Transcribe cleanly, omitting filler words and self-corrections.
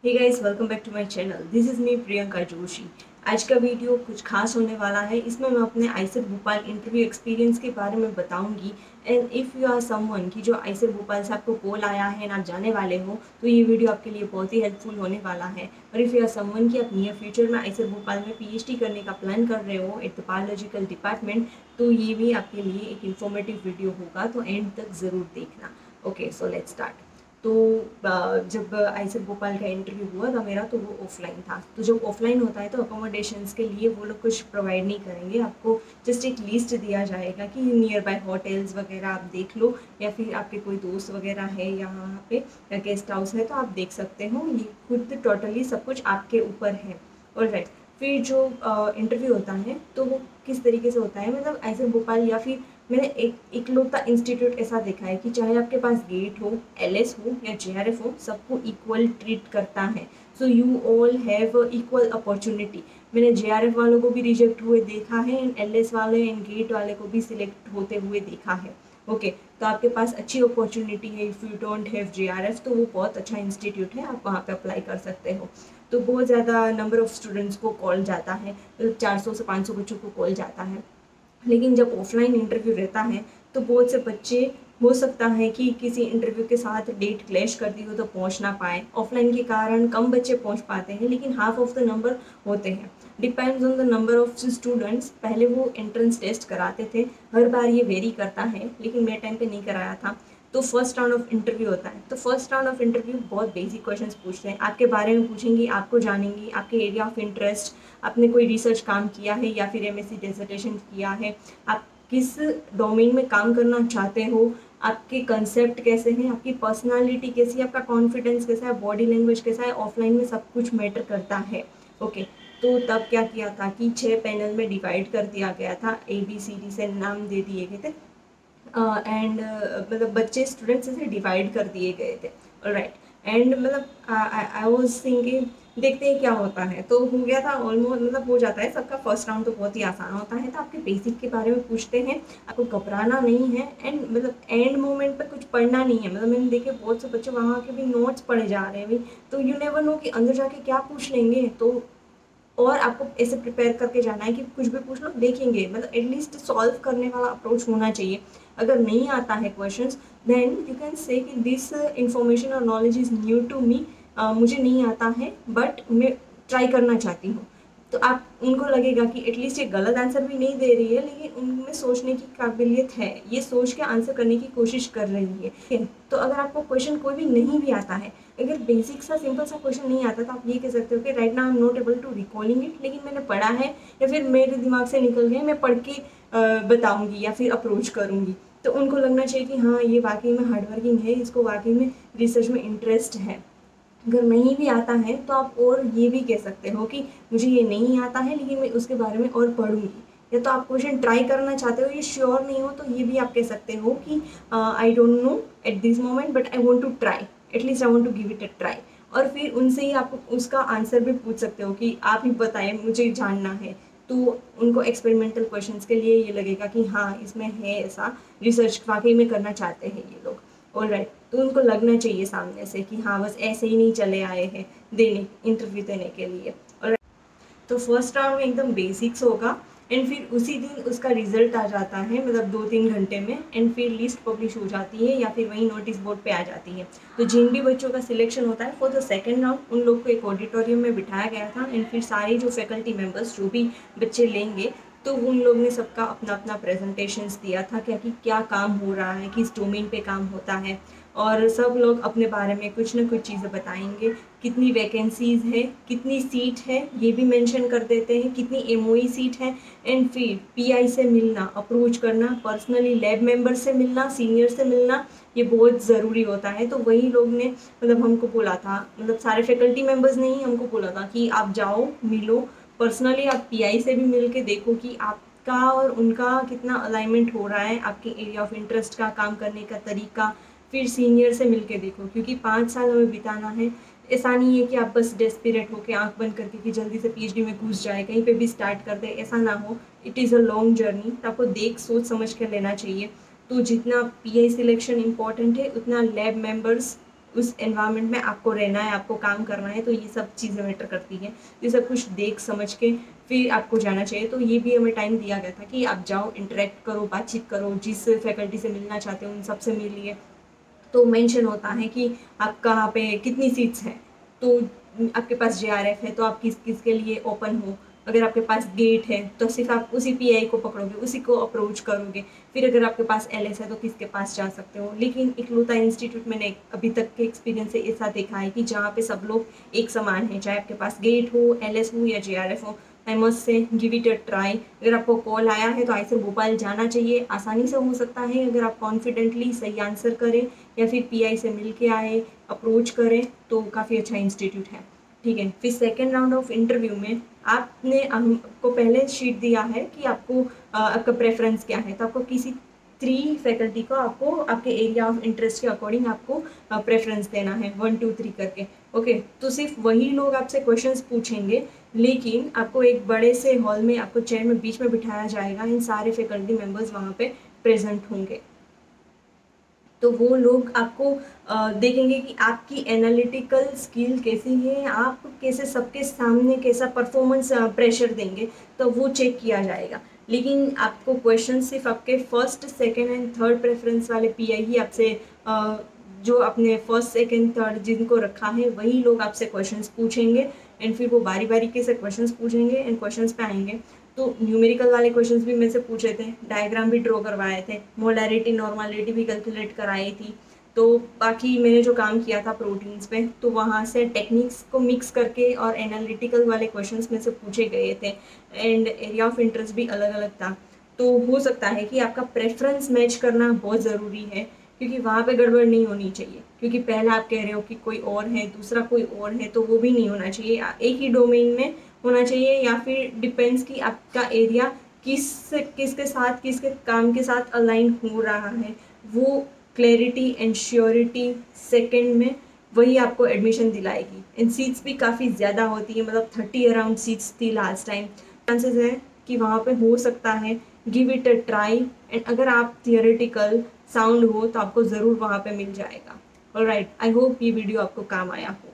Hey guys, welcome back to my channel. This is me Priyanka Joshi. आज का video कुछ खास होने वाला है। इसमें मैं अपने आईसेट भोपाल इंटरव्यू एक्सपीरियंस के बारे में बताऊंगी। And if you are someone कि जो आईसेट भोपाल से आपको कॉल आया है एंड आप जाने वाले हो, तो ये वीडियो आपके लिए बहुत ही हेल्पफुल होने वाला है। और इफ़ यू आर समवन कि आप नियर फ्यूचर में आईसेट भोपाल में पीएचडी करने का प्लान कर रहे हो एट द बायोलॉजिकल डिपार्टमेंट, तो ये भी आपके लिए एक इन्फॉर्मेटिव वीडियो होगा, तो एंड तक ज़रूर देखना। Okay, so let's start. तो जब आईसेट भोपाल का इंटरव्यू हुआ था मेरा, तो वो ऑफलाइन था। तो जब ऑफलाइन होता है तो अकोमोडेशंस के लिए वो लोग कुछ प्रोवाइड नहीं करेंगे आपको। जस्ट एक लिस्ट दिया जाएगा कि नियर बाय होटल्स वगैरह आप देख लो, या फिर आपके कोई दोस्त वगैरह है यहाँ पे या गेस्ट हाउस है तो आप देख सकते हो। ये खुद टोटली सब कुछ आपके ऊपर है। ऑलराइट, फिर जो इंटरव्यू होता है तो वो किस तरीके से होता है, मतलब आईसेट भोपाल या फिर मैंने एक इकलौता इंस्टीट्यूट ऐसा देखा है कि चाहे आपके पास गेट हो, एलएस हो या जेआरएफ हो, सबको इक्वल ट्रीट करता है। So you all have equal opportunity. मैंने जेआरएफ वालों को भी रिजेक्ट हुए देखा है एंड एलएस वाले एंड गेट वाले को भी सिलेक्ट होते हुए देखा है। ओके, तो आपके पास अच्छी अपॉर्चुनिटी है। If you don't have JRF तो वो बहुत अच्छा इंस्टीट्यूट है, आप वहाँ पे अप्लाई कर सकते हो। तो बहुत ज़्यादा नंबर ऑफ़ स्टूडेंट्स को कॉल जाता है, मतलब 400 से 500 बच्चों को कॉल जाता है। लेकिन जब ऑफलाइन इंटरव्यू रहता है तो बहुत से बच्चे, हो सकता है कि किसी इंटरव्यू के साथ डेट क्लैश करती हो तो पहुंच ना पाए। ऑफलाइन के कारण कम बच्चे पहुंच पाते हैं, लेकिन हाफ ऑफ द नंबर होते हैं। Depends on the number of students. पहले वो एंट्रेंस टेस्ट कराते थे, हर बार ये वेरी करता है, लेकिन मेरे टाइम पे नहीं कराया था। तो फर्स्ट राउंड ऑफ इंटरव्यू होता है। तो फर्स्ट राउंड ऑफ इंटरव्यू बहुत बेसिक क्वेश्चंस पूछते हैं, आपके बारे में पूछेंगे, आपको जानेंगे, आपके एरिया ऑफ इंटरेस्ट, आपने कोई रिसर्च काम किया है या फिर एमएससी डिसर्टेशन किया है, आप किस डोमेन में काम करना चाहते हो, आपके कंसेप्ट कैसे हैं, आपकी पर्सनालिटी कैसी है, आपका कॉन्फिडेंस कैसा है, बॉडी लैंग्वेज कैसा है। ऑफलाइन में सब कुछ मैटर करता है। ओके, तो तब क्या किया था कि 6 पैनल में डिवाइड कर दिया गया था, ABCD से नाम दे दिए गए थे एंड मतलब बच्चे स्टूडेंट्स से डिवाइड कर दिए गए थे। ऑलराइट, एंड मतलब आई वाज थिंकिंग देखते हैं क्या होता है। तो हो गया था ऑलमोस्ट, मतलब हो जाता है सबका। फर्स्ट राउंड तो बहुत ही आसान होता है। तो आपके बेसिक के बारे में पूछते हैं, आपको घबराना नहीं है एंड मतलब एंड मोमेंट पे कुछ पढ़ना नहीं है। मतलब मैंने देखे बहुत से बच्चे वहाँ के भी नोट्स पढ़े जा रहे हैं भाई, तो यू नेवर नो कि अंदर जाके क्या पूछ लेंगे। तो और आपको ऐसे प्रिपेयर करके जाना है कि कुछ भी पूछ लो देखेंगे, मतलब एटलीस्ट सॉल्व करने वाला अप्रोच होना चाहिए। अगर नहीं आता है questions, then you can say कि दिस इंफॉर्मेशन और knowledge is new to me. मुझे नहीं आता है बट मैं ट्राई करना चाहती हूँ। तो आप उनको लगेगा कि एटलीस्ट ये गलत आंसर भी नहीं दे रही है, लेकिन उनमें सोचने की काबिलियत है, ये सोच के आंसर करने की कोशिश कर रही है। तो अगर आपको क्वेश्चन कोई भी नहीं भी आता है, अगर बेसिक सा सिंपल सा क्वेश्चन नहीं आता, तो आप ये कह सकते हो कि right now I am not able to recalling it, लेकिन मैंने पढ़ा है या फिर मेरे दिमाग से निकल गया, मैं पढ़ के बताऊंगी या फिर अप्रोच करूंगी। तो उनको लगना चाहिए कि हाँ, ये वाकई में हार्डवर्किंग है, इसको वाकई में रिसर्च में इंटरेस्ट है। अगर नहीं भी आता है तो आप और ये भी कह सकते हो कि मुझे ये नहीं आता है लेकिन मैं उसके बारे में और पढ़ूंगी। या तो आप क्वेश्चन ट्राई करना चाहते हो, ये श्योर नहीं हो, तो ये भी आप कह सकते हो कि I don't know at this moment but I want to try, at least I want to give it a try. और फिर उनसे ही आप उसका आंसर भी पूछ सकते हो कि आप ही बताएं, मुझे जानना है। तो उनको एक्सपेरिमेंटल क्वेश्चंस के लिए ये लगेगा कि हाँ, इसमें है ऐसा, रिसर्च वाकई में करना चाहते हैं ये लोग। ऑलराइट, तो उनको लगना चाहिए सामने से कि हाँ, बस ऐसे ही नहीं चले आए हैं देने इंटरव्यू देने के लिए। और तो फर्स्ट राउंड में एकदम बेसिक्स होगा एंड फिर उसी दिन उसका रिजल्ट आ जाता है, मतलब 2-3 घंटे में, एंड फिर लिस्ट पब्लिश हो जाती है या फिर वही नोटिस बोर्ड पे आ जाती है। तो जिन भी बच्चों का सिलेक्शन होता है फॉर द सेकेंड राउंड, उन लोग को एक ऑडिटोरियम में बिठाया गया था एंड फिर सारे जो फैकल्टी मेम्बर्स जो भी बच्चे लेंगे, तो उन लोग ने सबका अपना अपना प्रेजेंटेशंस दिया था क्या कि क्या काम हो रहा है, किस डोमेन पे काम होता है। और सब लोग अपने बारे में कुछ ना कुछ चीज़ें बताएंगे, कितनी वैकेंसीज है, कितनी सीट है ये भी मेंशन कर देते हैं, कितनी एमओई सीट है। एंड फिर पीआई से मिलना, अप्रोच करना, पर्सनली लैब मेंबर से मिलना, सीनियर से मिलना, ये बहुत ज़रूरी होता है। तो वही लोग ने मतलब हमको बोला था, मतलब सारे फैकल्टी मेंबर्स ने ही हमको बोला था कि आप जाओ, मिलो पर्सनली, आप पीआई से भी मिल के देखो कि आपका और उनका कितना अलाइनमेंट हो रहा है, आपके एरिया ऑफ इंटरेस्ट का, काम करने का तरीका। फिर सीनियर से मिलके देखो, क्योंकि 5 साल हमें बिताना है। ऐसा नहीं है कि आप बस डेस्परेट होकर आंख बंद करके कि जल्दी से पीएचडी में घुस जाए, कहीं पे भी स्टार्ट कर दे, ऐसा ना हो। It is a long journey, तो आपको देख सोच समझ कर लेना चाहिए। तो जितना पीआई सिलेक्शन इम्पॉर्टेंट है, उतना लैब मेंबर्स, उस एनवायरनमेंट में आपको रहना है, आपको काम करना है, तो ये सब चीज़ें मैटर करती हैं। ये सब कुछ देख समझ के फिर आपको जाना चाहिए। तो ये भी हमें टाइम दिया गया था कि आप जाओ, इंटरेक्ट करो, बातचीत करो, जिस फैकल्टी से मिलना चाहते हो उन सब से मिलिए। तो मेंशन होता है कि आप कहाँ पे कितनी सीट्स हैं, तो आपके पास JRF है तो आप किस किस के लिए ओपन हो। अगर आपके पास गेट है तो सिर्फ आप उसी PI को पकड़ोगे, उसी को अप्रोच करोगे। फिर अगर आपके पास LS है तो किसके पास जा सकते हो। लेकिन इकलौता इंस्टीट्यूट मैंने अभी तक के एक्सपीरियंस से ऐसा देखा है कि जहाँ पे सब लोग एक समान है, चाहे आपके पास गेट हो, LS हो या JRF हो। I must say give it a try. अगर आपको कॉल आया है तो आईसर भोपाल जाना चाहिए, आसानी से हो सकता है अगर आप कॉन्फिडेंटली सही आंसर करें या फिर PI से मिल के आए, अप्रोच करें, तो काफ़ी अच्छा इंस्टीट्यूट है। ठीक है। फिर सेकेंड राउंड ऑफ इंटरव्यू में आपने हमको पहले शीट दिया है कि आपको आपका प्रेफरेंस क्या है, तो आपको किसी 3 फैकल्टी को आपको आपके एरिया ऑफ इंटरेस्ट के अकॉर्डिंग आपको प्रेफरेंस देना है 1 2 3 करके। ओके, तो सिर्फ वही लोग आपसे क्वेश्चंस पूछेंगे, लेकिन आपको एक बड़े से हॉल में आपको चेयर में बीच में बिठाया जाएगा, इन सारे फैकल्टी मेंबर्स वहाँ पे प्रेजेंट होंगे। तो वो लोग आपको देखेंगे कि आपकी एनालिटिकल स्किल कैसी है, आप कैसे सबके सामने कैसा परफॉर्मेंस प्रेशर देंगे, तो वो चेक किया जाएगा। लेकिन आपको क्वेश्चन सिर्फ आपके first second and third preference वाले PI ही आपसे जो अपने फर्स्ट सेकंड थर्ड जिनको रखा है वही लोग आपसे क्वेश्चंस पूछेंगे, एंड फिर वो बारी बारी के से क्वेश्चंस पूछेंगे एंड क्वेश्चंस पे आएंगे। तो न्यूमेरिकल वाले क्वेश्चंस भी मेरे से पूछे थे, डायग्राम भी ड्रॉ करवाए थे, मोलैरिटी नॉर्मलिटी भी कैलकुलेट कराई थी। तो बाकी मैंने जो काम किया था प्रोटीन्स पे, तो वहाँ से टेक्निक्स को मिक्स करके और एनालिटिकल वाले क्वेश्चंस में से पूछे गए थे, एंड एरिया ऑफ इंटरेस्ट भी अलग अलग था। तो हो सकता है कि आपका प्रेफरेंस मैच करना बहुत ज़रूरी है, क्योंकि वहाँ पे गड़बड़ नहीं होनी चाहिए। क्योंकि पहला आप कह रहे हो कि कोई और है, दूसरा कोई और है, तो वो भी नहीं होना चाहिए। एक ही डोमेन में होना चाहिए, या फिर डिपेंड्स कि आपका एरिया किसके साथ, किसके काम के साथ अलाइन हो रहा है। वो क्लैरिटी एंड श्योरिटी सेकंड में वही आपको एडमिशन दिलाएगी। एंड सीट्स भी काफ़ी ज़्यादा होती है, मतलब 30 अराउंड सीट्स थी लास्ट टाइम। चांसेस है कि वहाँ पे हो सकता है, give it a try, and अगर आप थियोरेटिकल साउंड हो तो आपको ज़रूर वहाँ पे मिल जाएगा। ऑलराइट, आई होप ये वीडियो आपको काम आया हो।